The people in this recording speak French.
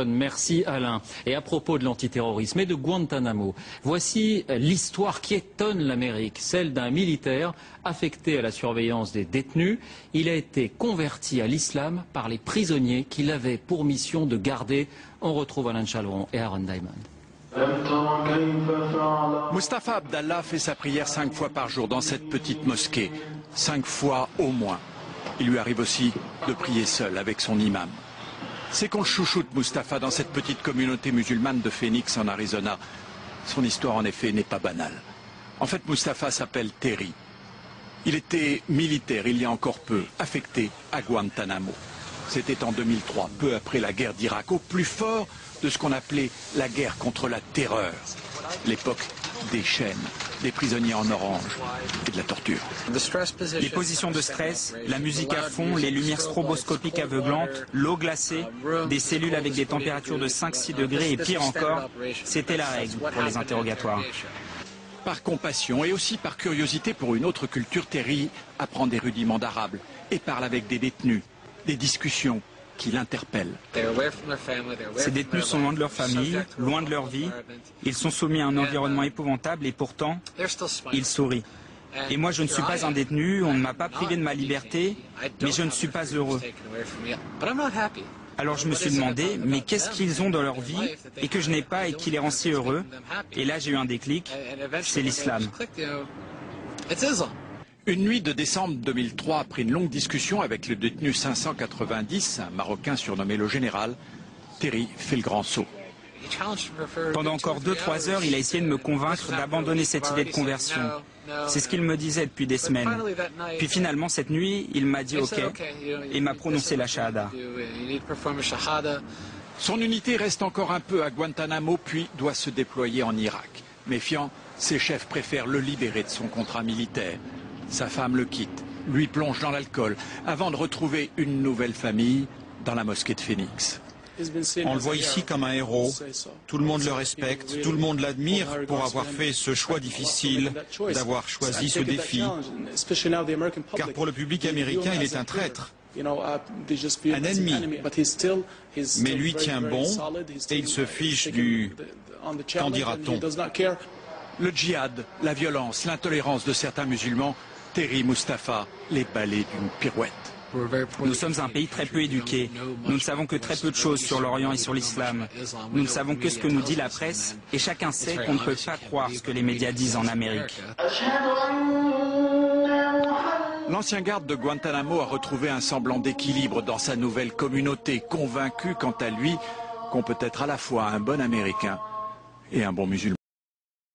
Merci Alain. Et à propos de l'antiterrorisme et de Guantanamo, voici l'histoire qui étonne l'Amérique, celle d'un militaire affecté à la surveillance des détenus. Il a été converti à l'islam par les prisonniers qu'il avait pour mission de garder. On retrouve Alain Chalron et Aaron Diamond. Mustapha Abdallah fait sa prière 5 fois par jour dans cette petite mosquée. 5 fois au moins. Il lui arrive aussi de prier seul avec son imam. C'est qu'on le chouchoute Mustapha dans cette petite communauté musulmane de Phoenix en Arizona. Son histoire en effet n'est pas banale. En fait Mustapha s'appelle Terry. Il était militaire il y a encore peu, affecté à Guantanamo. C'était en 2003, peu après la guerre d'Irak, au plus fort de ce qu'on appelait la guerre contre la terreur. L'époque des chaînes, des prisonniers en orange et de la torture. Les positions de stress, la musique à fond, les lumières stroboscopiques aveuglantes, l'eau glacée, des cellules avec des températures de 5-6 degrés et pire encore, c'était la règle pour les interrogatoires. Par compassion et aussi par curiosité pour une autre culture, Terry apprend des rudiments d'arabe et parle avec des détenus, des discussions qui l'interpellent. Ces détenus sont loin de leur famille, loin de leur vie. Ils sont soumis à un environnement épouvantable et pourtant, ils sourient. Et moi, je ne suis pas un détenu, on ne m'a pas privé de ma liberté, mais je ne suis pas heureux. Alors je me suis demandé, mais qu'est-ce qu'ils ont dans leur vie et que je n'ai pas et qui les rend si heureux? Et là, j'ai eu un déclic, c'est l'islam. Une nuit de décembre 2003, après une longue discussion avec le détenu 590, un Marocain surnommé le Général, Terry fait le grand saut. Pendant encore 2-3 heures, il a essayé de me convaincre d'abandonner cette idée de conversion. C'est ce qu'il me disait depuis des semaines. Puis finalement, cette nuit, il m'a dit OK et m'a prononcé la shahada. Son unité reste encore un peu à Guantanamo, puis doit se déployer en Irak. Méfiant, ses chefs préfèrent le libérer de son contrat militaire. Sa femme le quitte, lui plonge dans l'alcool, avant de retrouver une nouvelle famille dans la mosquée de Phoenix. On le voit ici comme un héros. Tout le monde le respecte, tout le monde l'admire pour avoir fait ce choix difficile, d'avoir choisi ce défi. Car pour le public américain, il est un traître, un ennemi. Mais lui tient bon et il se fiche du « qu'en dira-t-on ». Le djihad, la violence, l'intolérance de certains musulmans, Terry Mustapha les balaie d'une pirouette. Nous sommes un pays très peu éduqué. Nous ne savons que très peu de choses sur l'Orient et sur l'islam. Nous ne savons que ce que nous dit la presse et chacun sait qu'on ne peut pas croire ce que les médias disent en Amérique. L'ancien garde de Guantanamo a retrouvé un semblant d'équilibre dans sa nouvelle communauté, convaincu quant à lui qu'on peut être à la fois un bon Américain et un bon musulman.